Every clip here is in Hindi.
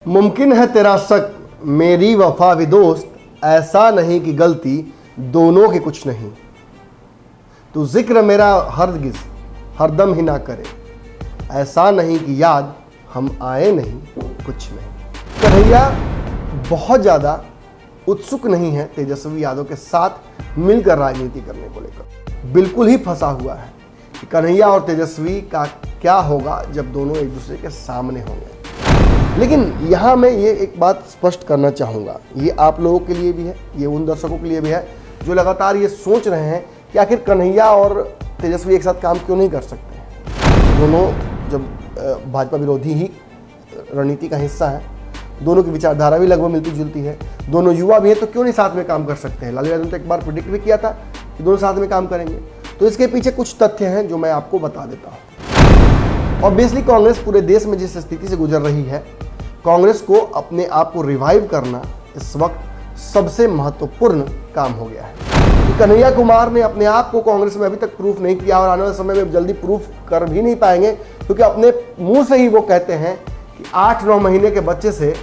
मुमकिन है तेरा शक मेरी वफा भी दोस्त, ऐसा नहीं कि गलती दोनों की कुछ नहीं। तू जिक्र मेरा हरगिज हरदम ही ना करे, ऐसा नहीं कि याद हम आए नहीं कुछ नहीं। कन्हैया बहुत ज़्यादा उत्सुक नहीं है तेजस्वी यादव के साथ मिलकर राजनीति करने को लेकर। बिल्कुल ही फंसा हुआ है कि कन्हैया और तेजस्वी का क्या होगा जब दोनों एक दूसरे के सामने होंगे। लेकिन यहाँ मैं ये एक बात स्पष्ट करना चाहूँगा, ये आप लोगों के लिए भी है, ये उन दर्शकों के लिए भी है जो लगातार ये सोच रहे हैं कि आखिर कन्हैया और तेजस्वी एक साथ काम क्यों नहीं कर सकते। दोनों जब भाजपा विरोधी ही रणनीति का हिस्सा है, दोनों की विचारधारा भी लगभग मिलती जुलती है, दोनों युवा भी हैं, तो क्यों नहीं साथ में काम कर सकते हैं। लालू यादव ने तो एक बार प्रिडिक्ट भी किया था कि दोनों साथ में काम करेंगे। तो इसके पीछे कुछ तथ्य हैं जो मैं आपको बता देता हूँ। ऑब्वियसली कांग्रेस पूरे देश में जिस स्थिति से गुजर रही है, कांग्रेस को अपने आप को रिवाइव करना इस वक्त सबसे महत्वपूर्ण काम हो गया है। कन्हैया कुमार ने अपने आप को कांग्रेस में अभी तक प्रूफ नहीं किया और आने वाले समय में जल्दी प्रूफ कर भी नहीं पाएंगे, क्योंकि अपने मुंह से ही वो कहते हैं कि 8-9 महीने के बच्चे से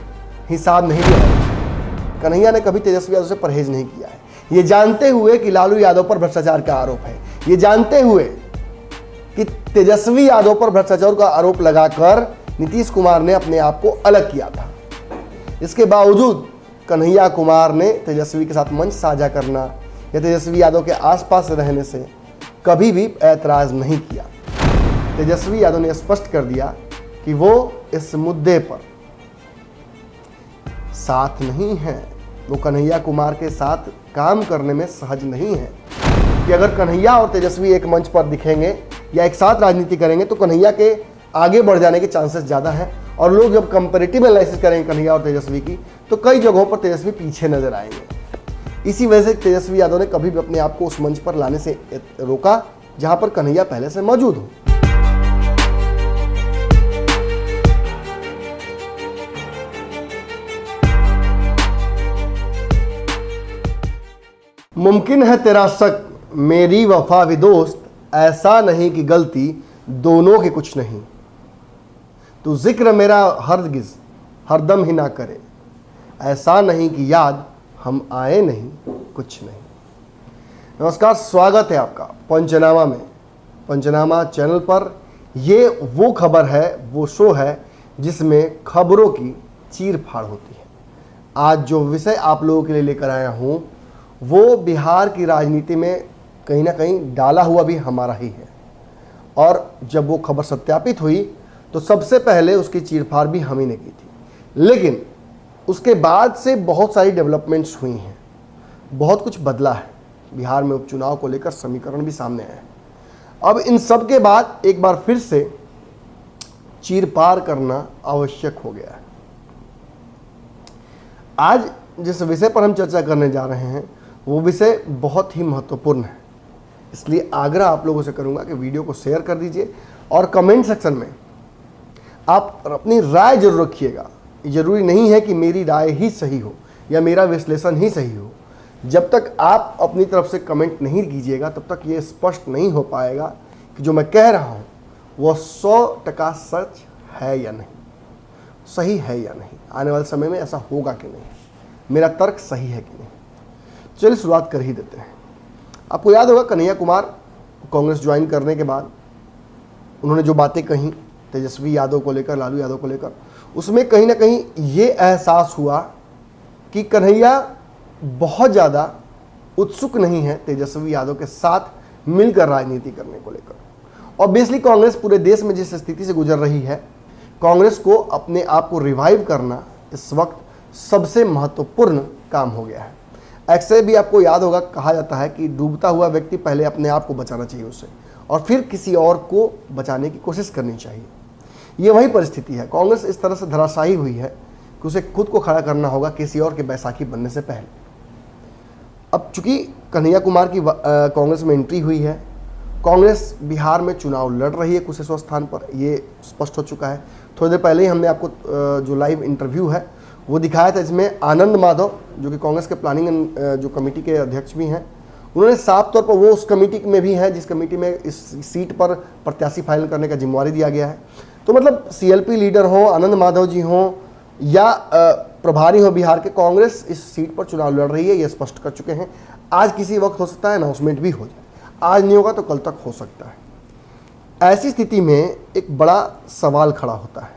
हिसाब नहीं लिया। कन्हैया ने कभी तेजस्वी यादव से परहेज नहीं किया है, ये जानते हुए कि लालू यादव पर भ्रष्टाचार का आरोप है, ये जानते हुए कि तेजस्वी यादव पर भ्रष्टाचार का आरोप लगाकर नीतीश कुमार ने अपने आप को अलग किया था। इसके बावजूद कन्हैया कुमार ने तेजस्वी के साथ मंच साझा करना या तेजस्वी यादव के आसपास रहने से कभी भी ऐतराज नहीं किया। तेजस्वी यादव ने स्पष्ट कर दिया कि वो इस मुद्दे पर साथ नहीं है, वो कन्हैया कुमार के साथ काम करने में सहज नहीं है। कि अगर कन्हैया और तेजस्वी एक मंच पर दिखेंगे या एक साथ राजनीति करेंगे तो कन्हैया के आगे बढ़ जाने के चांसेस ज़्यादा हैं, और लोग जब कंपैरेटिव एनालिसिस करेंगे कन्हैया और तेजस्वी की तो कई जगहों पर तेजस्वी पीछे नजर आएंगे। इसी वजह से तेजस्वी यादव ने कभी भी अपने आप को उस मंच पर लाने से रोका जहां पर कन्हैया पहले से मौजूद हो। मुमकिन है तेरा शक मेरी वफा भी दोस्त, ऐसा नहीं कि गलती दोनों की कुछ नहीं। तू जिक्र मेरा हरगिज हरदम ही ना करे, ऐसा नहीं कि याद हम आए नहीं कुछ नहीं। नमस्कार, स्वागत है आपका पंचनामा में। पंचनामा चैनल पर ये वो खबर है, वो शो है जिसमें खबरों की चीर फाड़ होती है। आज जो विषय आप लोगों के लिए लेकर आया हूँ वो बिहार की राजनीति में कहीं ना कहीं डाला हुआ भी हमारा ही है, और जब वो खबर सत्यापित हुई तो सबसे पहले उसकी चीरफाड़ भी हम ही ने की थी। लेकिन उसके बाद से बहुत सारी डेवलपमेंट्स हुई हैं, बहुत कुछ बदला है। बिहार में उपचुनाव को लेकर समीकरण भी सामने आए हैं। अब इन सब के बाद एक बार फिर से चीरफाड़ करना आवश्यक हो गया है। आज जिस विषय पर हम चर्चा करने जा रहे हैं वो विषय बहुत ही महत्वपूर्ण है, इसलिए आग्रह आप लोगों से करूंगा कि वीडियो को शेयर कर दीजिए और कमेंट सेक्शन में आप अपनी राय जरूर रखिएगा। जरूरी नहीं है कि मेरी राय ही सही हो या मेरा विश्लेषण ही सही हो। जब तक आप अपनी तरफ से कमेंट नहीं कीजिएगा तब तक ये स्पष्ट नहीं हो पाएगा कि जो मैं कह रहा हूँ वो 100% सच है या नहीं, सही है या नहीं, आने वाले समय में ऐसा होगा कि नहीं, मेरा तर्क सही है कि नहीं। चलिए शुरुआत कर ही देते हैं। आपको याद होगा कन्हैया कुमार कांग्रेस ज्वाइन करने के बाद उन्होंने जो बातें कही तेजस्वी यादव को लेकर, लालू यादव को लेकर, उसमें कहीं ना कहीं ये एहसास हुआ कि कन्हैया बहुत ज़्यादा उत्सुक नहीं है तेजस्वी यादव के साथ मिलकर राजनीति करने को लेकर। ऑब्वियसली कांग्रेस पूरे देश में जिस स्थिति से गुजर रही है, कांग्रेस को अपने आप को रिवाइव करना इस वक्त सबसे महत्वपूर्ण काम हो गया है। ऐसे भी आपको याद होगा, कहा जाता है कि डूबता हुआ व्यक्ति पहले अपने आप को बचाना चाहिए उससे, और फिर किसी और को बचाने की कोशिश करनी चाहिए। ये वही परिस्थिति है। कांग्रेस इस तरह से धराशायी हुई है कि उसे खुद को खड़ा करना होगा किसी और के बैसाखी बनने से पहले। अब चूंकि कन्हैया कुमार की कांग्रेस में एंट्री हुई है, कांग्रेस बिहार में चुनाव लड़ रही है कुछ स्थान पर, ये स्पष्ट हो चुका है। थोड़ी देर पहले ही हमने आपको जो लाइव इंटरव्यू है वो दिखाया था, इसमें आनंद माधव जो कि कांग्रेस के प्लानिंग जो कमेटी के अध्यक्ष भी हैं, उन्होंने साफ तौर पर, वो उस कमेटी में भी हैं जिस कमेटी में इस सीट पर प्रत्याशी फाइनल करने का जिम्मेवारी दिया गया है। तो मतलब सीएलपी लीडर हो, आनंद माधव जी हों, या प्रभारी हो बिहार के, कांग्रेस इस सीट पर चुनाव लड़ रही है, ये स्पष्ट कर चुके हैं। आज किसी वक्त हो सकता है अनाउंसमेंट भी हो जाए, आज नहीं होगा तो कल तक हो सकता है। ऐसी स्थिति में एक बड़ा सवाल खड़ा होता है,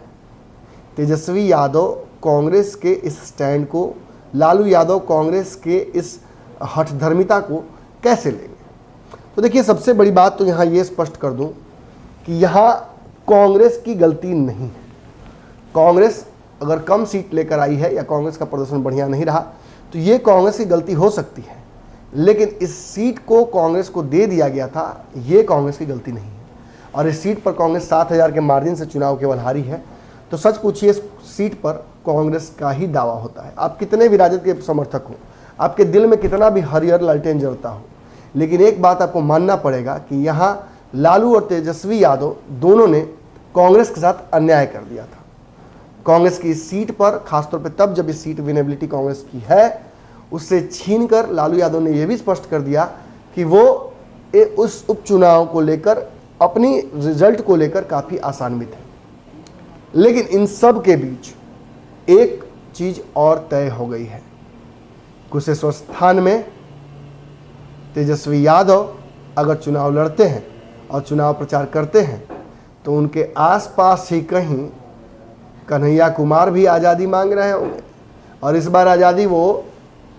तेजस्वी यादव कांग्रेस के इस स्टैंड को, लालू यादव कांग्रेस के इस हठधर्मिता को कैसे लेंगे। तो देखिए, सबसे बड़ी बात तो यहाँ ये स्पष्ट कर दूं कि यहाँ कांग्रेस की गलती नहीं है। कांग्रेस अगर कम सीट लेकर आई है या कांग्रेस का प्रदर्शन बढ़िया नहीं रहा तो ये कांग्रेस की गलती हो सकती है, लेकिन इस सीट को कांग्रेस को दे दिया गया था, ये कांग्रेस की गलती नहीं है। और इस सीट पर कांग्रेस 7,000 के मार्जिन से चुनाव केवल हारी है। तो सच पूछिए, इस सीट पर कांग्रेस का ही दावा होता है। आप कितने भी राजद के समर्थक हो, आपके दिल में कितना भी हरियर लालटेन जलता हो, लेकिन एक बात आपको मानना पड़ेगा कि यहाँ लालू और तेजस्वी यादव दोनों ने कांग्रेस के साथ अन्याय कर दिया था। कांग्रेस की इस सीट पर, खासतौर पे तब जब इस सीट विनेबिलिटी कांग्रेस की है, उससे छीनकर लालू यादव ने यह भी स्पष्ट कर दिया कि वो उस उपचुनाव को लेकर, अपनी रिजल्ट को लेकर काफ़ी आसान्वित है। लेकिन इन सब के बीच एक चीज़ और तय हो गई है। कुशेश्वर स्थान में तेजस्वी यादव अगर चुनाव लड़ते हैं और चुनाव प्रचार करते हैं तो उनके आसपास ही कहीं कन्हैया कुमार भी आज़ादी मांग रहे होंगे। और इस बार आज़ादी वो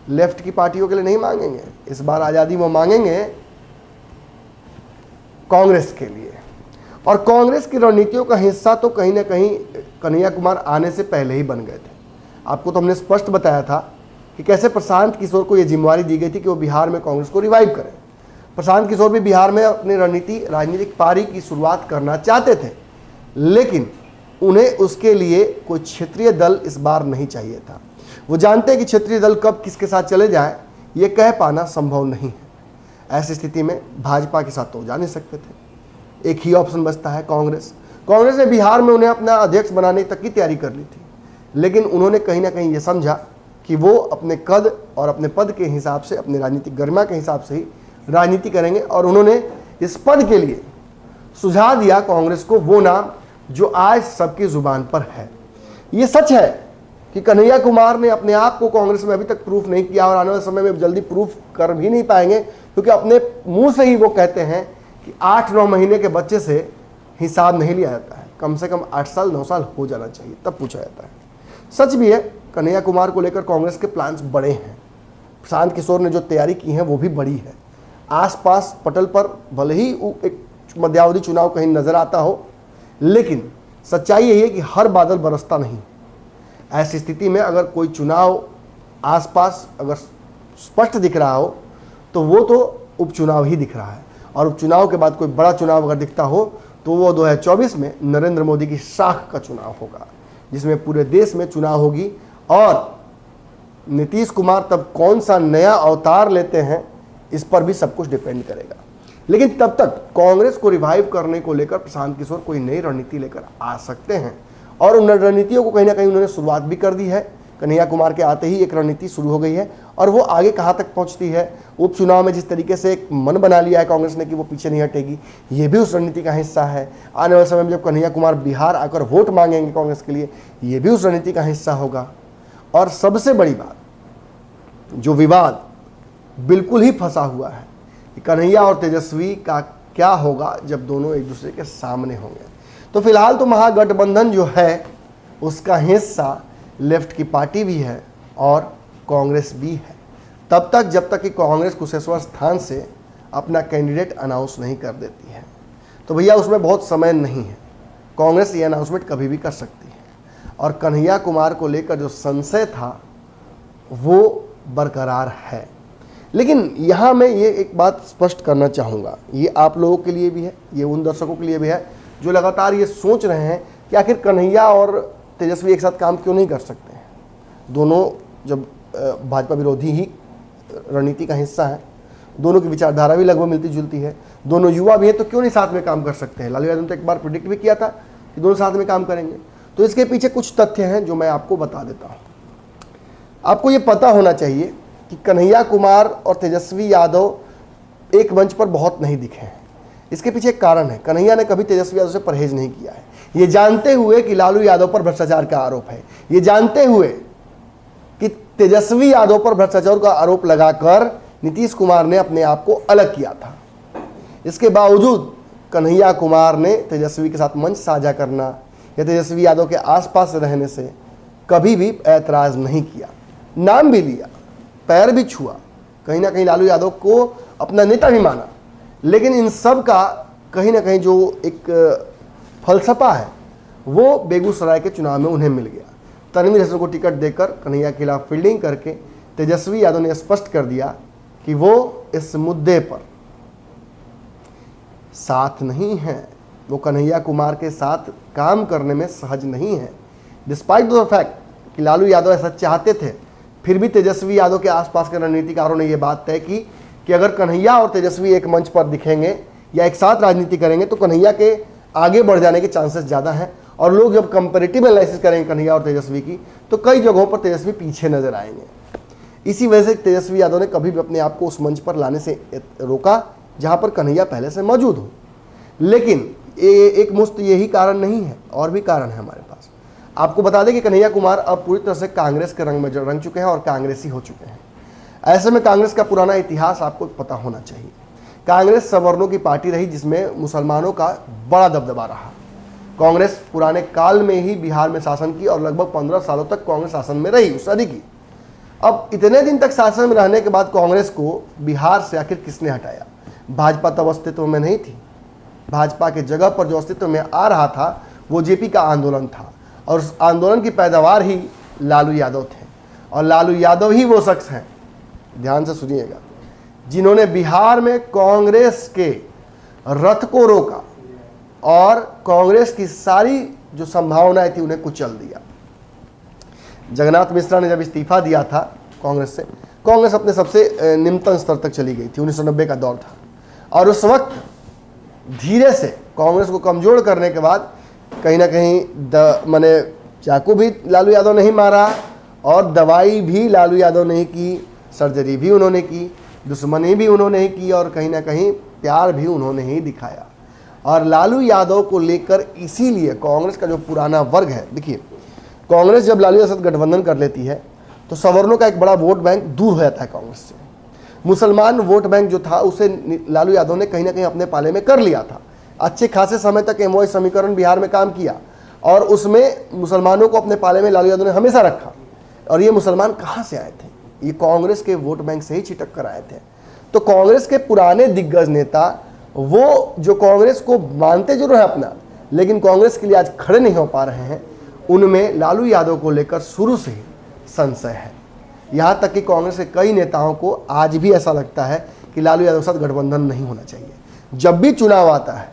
लेफ्ट की पार्टियों के लिए नहीं मांगेंगे, इस बार आज़ादी वो मांगेंगे कांग्रेस के लिए। और कांग्रेस की रणनीतियों का हिस्सा तो कहीं ना कहीं कन्हैया कुमार आने से पहले ही बन गए थे। आपको तो हमने स्पष्ट बताया था कि कैसे प्रशांत किशोर को ये जिम्मेवारी दी गई थी कि वो बिहार में कांग्रेस को रिवाइव करें। प्रशांत किशोर भी बिहार में अपनी राजनीतिक पारी की शुरुआत करना चाहते थे, लेकिन उन्हें उसके लिए कोई क्षेत्रीय दल इस बार नहीं चाहिए था। वो जानते हैं कि क्षेत्रीय दल कब किसके साथ चले जाए ये कह पाना संभव नहीं है। ऐसी स्थिति में भाजपा के साथ तो जा नहीं सकते थे, एक ही ऑप्शन बचता है कांग्रेस। कांग्रेस ने बिहार में उन्हें अपना अध्यक्ष बनाने तक की तैयारी कर ली थी, लेकिन उन्होंने कहीं ना कहीं ये समझा कि वो अपने कद और अपने पद के हिसाब से, अपनी राजनीतिक गरिमा के हिसाब से ही राजनीति करेंगे। और उन्होंने इस पद के लिए सुझाव दिया कांग्रेस को वो नाम जो आज सबकी जुबान पर है। ये सच है कि कन्हैया कुमार ने अपने आप को कांग्रेस में अभी तक प्रूफ नहीं किया और आने वाले समय में जल्दी प्रूफ कर भी नहीं पाएंगे, क्योंकि अपने मुंह से ही वो कहते हैं कि 8-9 महीने के बच्चे से हिसाब नहीं लिया जाता है, कम से कम 8 साल 9 साल हो जाना चाहिए तब पूछा जाता है। सच भी है, कन्हैया कुमार को लेकर कांग्रेस के प्लान्स बड़े हैं। प्रशांत किशोर ने जो तैयारी की है वो भी बड़ी है। आसपास पटल पर भले ही एक मध्यावधि चुनाव कहीं नजर आता हो, लेकिन सच्चाई यही है कि हर बादल बरसता नहीं। ऐसी स्थिति में अगर कोई चुनाव आसपास अगर स्पष्ट दिख रहा हो तो वो तो उपचुनाव ही दिख रहा है। और उपचुनाव के बाद कोई बड़ा चुनाव अगर दिखता हो तो वो 2024 में नरेंद्र मोदी की शाख का चुनाव होगा, जिसमें पूरे देश में चुनाव होगी। और नीतीश कुमार तब कौन सा नया अवतार लेते हैं इस पर भी सब कुछ डिपेंड करेगा। लेकिन तब तक कांग्रेस को रिवाइव करने को लेकर प्रशांत किशोर कोई नई रणनीति लेकर आ सकते हैं, और उन रणनीतियों को कहीं ना कहीं उन्होंने शुरुआत भी कर दी है। कन्हैया कुमार के आते ही एक रणनीति शुरू हो गई है और वो आगे कहाँ तक पहुँचती है। उपचुनाव में जिस तरीके से एक मन बना लिया है कांग्रेस ने कि वो पीछे नहीं हटेगी, ये भी उस रणनीति का हिस्सा है। आने वाले समय में जब कन्हैया कुमार बिहार आकर वोट मांगेंगे कांग्रेस के लिए, ये भी उस रणनीति का हिस्सा होगा। और सबसे बड़ी बात, जो विवाद बिल्कुल ही फंसा हुआ है कि कन्हैया और तेजस्वी का क्या होगा जब दोनों एक दूसरे के सामने होंगे। तो फिलहाल तो महागठबंधन जो है उसका हिस्सा लेफ्ट की पार्टी भी है और कांग्रेस भी है, तब तक जब तक कि कांग्रेस कुशेश्वर स्थान से अपना कैंडिडेट अनाउंस नहीं कर देती है। तो भैया उसमें बहुत समय नहीं है, कांग्रेस ये अनाउंसमेंट कभी भी कर सकती है। और कन्हैया कुमार को लेकर जो संशय था वो बरकरार है। लेकिन यहाँ मैं ये एक बात स्पष्ट करना चाहूँगा, ये आप लोगों के लिए भी है, ये उन दर्शकों के लिए भी है जो लगातार ये सोच रहे हैं कि आखिर कन्हैया और तेजस्वी एक साथ काम क्यों नहीं कर सकते हैं। दोनों जब भाजपा विरोधी ही रणनीति का हिस्सा है, दोनों की विचारधारा भी लगभग मिलती जुलती है, दोनों युवा भी हैं, तो क्यों नहीं साथ में काम कर सकते हैं। लालू यादव ने तो एक बार प्रिडिक्ट भी किया था कि दोनों साथ में काम करेंगे। तो इसके पीछे कुछ तथ्य हैं जो मैं आपको बता देता हूँ। आपको ये पता होना चाहिए कि कन्हैया कुमार और तेजस्वी यादव एक मंच पर बहुत नहीं दिखे हैं, इसके पीछे एक कारण है, कन्हैया ने कभी तेजस्वी यादव से परहेज नहीं किया है। ये जानते हुए कि लालू यादव पर भ्रष्टाचार का आरोप है, ये जानते हुए कि तेजस्वी यादव पर भ्रष्टाचार का आरोप लगाकर नीतीश कुमार ने अपने आप को अलग किया था, इसके बावजूद कन्हैया कुमार ने तेजस्वी के साथ मंच साझा करना या तेजस्वी यादव के आसपास रहने से कभी भी ऐतराज नहीं किया। नाम भी लिया, पैर भी छुआ, कहीं ना कहीं लालू यादव को अपना नेता भी माना, लेकिन इन सब का कहीं ना कहीं जो एक फलसफा है वो बेगूसराय के चुनाव में उन्हें मिल गया। तनवीर हसन को टिकट देकर कन्हैया के खिलाफ फील्डिंग करके तेजस्वी यादव ने स्पष्ट कर दिया कि वो इस मुद्दे पर साथ नहीं है, वो कन्हैया कुमार के साथ काम करने में सहज नहीं है। डिस्पाइट द फैक्ट कि लालू यादव ऐसा चाहते थे, फिर भी तेजस्वी यादव के आसपास के रणनीतिकारों ने यह बात तय की कि अगर कन्हैया और तेजस्वी एक मंच पर दिखेंगे या एक साथ राजनीति करेंगे तो कन्हैया के आगे बढ़ जाने के चांसेस ज़्यादा हैं, और लोग जब कंपैरेटिव एनालिसिस करेंगे कन्हैया और तेजस्वी की तो कई जगहों पर तेजस्वी पीछे नजर आएंगे। इसी वजह से तेजस्वी यादव ने कभी भी अपने आप को उस मंच पर लाने से रोका जहां पर कन्हैया पहले से मौजूद हो। लेकिन एक मुश्त यही कारण नहीं है, और भी कारण है हमारे पास। आपको बता दें कि कन्हैया कुमार अब पूरी तरह से कांग्रेस के रंग में रंग चुके हैं और कांग्रेसी हो चुके हैं। ऐसे में कांग्रेस का पुराना इतिहास आपको पता होना चाहिए। कांग्रेस सवर्णों की पार्टी रही जिसमें मुसलमानों का बड़ा दबदबा रहा। कांग्रेस पुराने काल में ही बिहार में शासन की और लगभग 15 सालों तक कांग्रेस शासन में रही, उससे अधिक ही। अब इतने दिन तक शासन में रहने के बाद कांग्रेस को बिहार से आखिर किसने हटाया? भाजपा तब अस्तित्व में नहीं थी। भाजपा के जगह पर जो अस्तित्व में आ रहा था वो जेपी का आंदोलन था, और उस आंदोलन की पैदावार ही लालू यादव थे। और लालू यादव ही वो शख्स हैं, ध्यान से सुनिएगा, जिन्होंने बिहार में कांग्रेस के रथ को रोका और कांग्रेस की सारी जो संभावनाएं थी उन्हें कुचल दिया। जगन्नाथ मिश्रा ने जब इस्तीफा दिया था कांग्रेस से, कांग्रेस अपने सबसे निम्नतम स्तर तक चली गई थी। 1990 का दौर था, और उस वक्त धीरे से कांग्रेस को कमजोर करने के बाद कहीं ना कहीं माने चाकू भी लालू यादव नहीं मारा, और दवाई भी लालू यादव नहीं की, सर्जरी भी उन्होंने की, दुश्मनी भी उन्होंने ही की, और कहीं ना कहीं प्यार भी उन्होंने ही दिखाया। और लालू यादव को लेकर इसीलिए कांग्रेस का जो पुराना वर्ग है, देखिए कांग्रेस जब लालू यादव से गठबंधन कर लेती है तो सवर्णों का एक बड़ा वोट बैंक दूर हो जाता है कांग्रेस से। मुसलमान वोट बैंक जो था उसे लालू यादव ने कहीं ना कहीं अपने पाले में कर लिया था। अच्छे खासे समय तक एमओआई समीकरण बिहार में काम किया, और उसमें मुसलमानों को अपने पाले में लालू यादव ने हमेशा रखा। और ये मुसलमान कहाँ से आए थे? ये कांग्रेस के वोट बैंक से ही छिटक कर आए थे। तो कांग्रेस के पुराने दिग्गज नेता, वो जो कांग्रेस को मानते जरूर है अपना, लेकिन कांग्रेस के लिए आज खड़े नहीं हो पा रहे हैं, उनमें लालू यादव को लेकर शुरू से ही संशय है। यहाँ तक कि कांग्रेस के कई नेताओं को आज भी ऐसा लगता है कि लालू यादव के साथ गठबंधन नहीं होना चाहिए। जब भी चुनाव आता है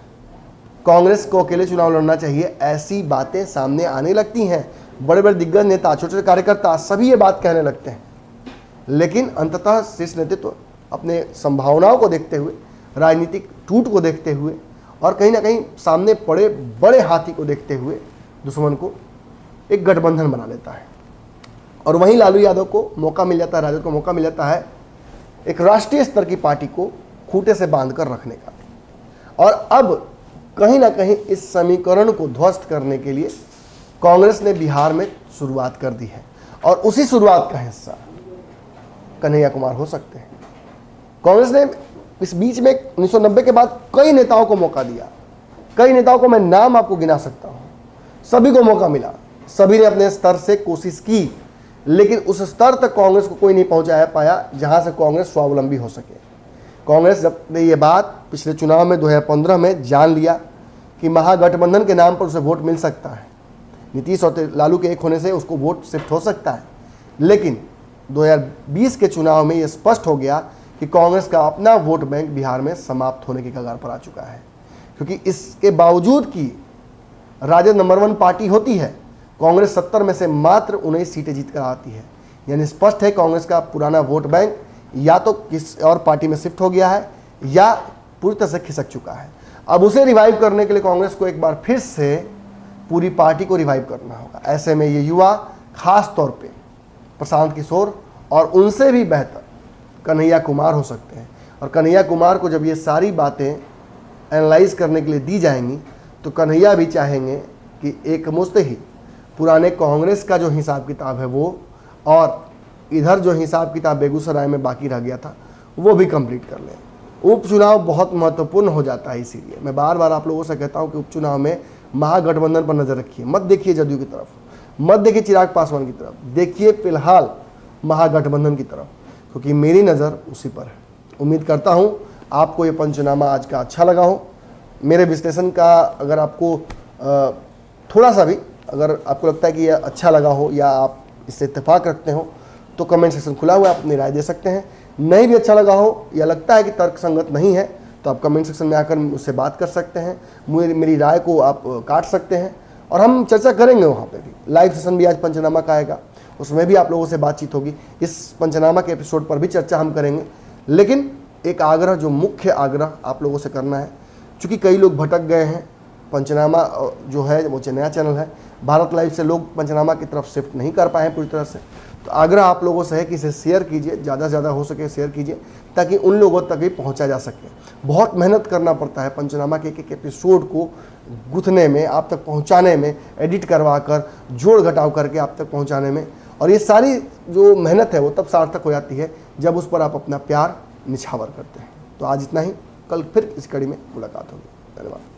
कांग्रेस को अकेले चुनाव लड़ना चाहिए, ऐसी बातें सामने आने लगती हैं। बड़े बड़े दिग्गज नेता, छोटे छोटे कार्यकर्ता सभी ये बात कहने लगते हैं, लेकिन अंततः शीर्ष नेतृत्व अपने संभावनाओं को देखते हुए, राजनीतिक टूट को देखते हुए, और कहीं ना कहीं सामने पड़े बड़े हाथी को देखते हुए दुश्मन को एक गठबंधन बना लेता है। और वहीं लालू यादव को मौका मिल जाता है, राजद को मौका मिल जाता है एक राष्ट्रीय स्तर की पार्टी को खूंटे से बांध कर रखने का। और अब कहीं ना कहीं इस समीकरण को ध्वस्त करने के लिए कांग्रेस ने बिहार में शुरुआत कर दी है, और उसी शुरुआत का हिस्सा कन्हैया कुमार हो सकते हैं। कांग्रेस ने इस बीच में 1990 के बाद कई नेताओं को मौका दिया। कई नेताओं को मैं नाम आपको गिना सकता हूं, सभी को मौका मिला, सभी ने अपने स्तर से कोशिश की, लेकिन उस स्तर तक कांग्रेस को कोई नहीं पहुंचा पाया जहां से कांग्रेस स्वावलंबी हो सके। कांग्रेस जब ने ये बात पिछले चुनाव में 2015 में जान लिया कि महागठबंधन के नाम पर उसे वोट मिल सकता है, नीतीश और लालू के एक होने से उसको वोट शिफ्ट हो सकता है, लेकिन 2020 के चुनाव में यह स्पष्ट हो गया कि कांग्रेस का अपना वोट बैंक बिहार में समाप्त होने की कगार पर आ चुका है। क्योंकि इसके बावजूद कि राजद नंबर 1 पार्टी होती है, कांग्रेस 70 में से मात्र 19 सीटें जीत कर आती है। यानी स्पष्ट है कांग्रेस का पुराना वोट बैंक या तो किस और पार्टी में शिफ्ट हो गया है या पूरी तरह से खिसक चुका है। अब उसे रिवाइव करने के लिए कांग्रेस को एक बार फिर से पूरी पार्टी को रिवाइव करना होगा। ऐसे में ये युवा, खास तौर पे प्रशांत किशोर और उनसे भी बेहतर कन्हैया कुमार हो सकते हैं। और कन्हैया कुमार को जब ये सारी बातें एनालाइज करने के लिए दी जाएंगी तो कन्हैया भी चाहेंगे कि एक मुश्त ही पुराने कांग्रेस का जो हिसाब किताब है वो, और इधर जो हिसाब किताब बेगूसराय में बाकी रह गया था वो भी कंप्लीट कर लें। उपचुनाव बहुत महत्वपूर्ण हो जाता है, इसीलिए मैं बार बार आप लोगों से कहता हूं कि उपचुनाव में महागठबंधन पर नजर रखिए, मत देखिए जदयू की तरफ, मत देखिए चिराग पासवान की तरफ, देखिए फिलहाल महागठबंधन की तरफ, क्योंकि मेरी नज़र उसी पर है। उम्मीद करता हूं आपको ये पंचनामा आज का अच्छा लगा हो। मेरे विश्लेषण का अगर आपको थोड़ा सा भी अगर आपको लगता है कि यह अच्छा लगा हो या आप इससे इत्तेफाक रखते हो तो कमेंट सेक्शन खुला हुआ है, आप अपनी राय दे सकते हैं। नहीं भी अच्छा लगा हो या लगता है कि तर्कसंगत नहीं है तो आप कमेंट सेक्शन में आकर मुझसे बात कर सकते हैं, मेरी राय को आप काट सकते हैं और हम चर्चा करेंगे। वहाँ पे भी लाइव सेशन भी आज पंचनामा का आएगा, उसमें भी आप लोगों से बातचीत होगी। इस पंचनामा के एपिसोड पर भी चर्चा हम करेंगे, लेकिन एक आग्रह, जो मुख्य आग्रह आप लोगों से करना है, चूँकि कई लोग भटक गए हैं, पंचनामा जो है वो नया चैनल है, भारत लाइव से लोग पंचनामा की तरफ शिफ्ट नहीं कर पाए हैं पूरी तरह से, तो आग्रह आप लोगों से है कि इसे शेयर कीजिए, ज़्यादा से ज़्यादा हो सके शेयर कीजिए ताकि उन लोगों तक भी पहुंचा जा सके। बहुत मेहनत करना पड़ता है पंचनामा के एक एपिसोड को गुथने में, आप तक पहुंचाने में, एडिट करवा कर जोड़ घटाव करके आप तक पहुंचाने में, और ये सारी जो मेहनत है वो तब सार्थक हो जाती है जब उस पर आप अपना प्यार निछावर करते हैं। तो आज इतना ही, कल फिर इस कड़ी में मुलाकात होगी। धन्यवाद।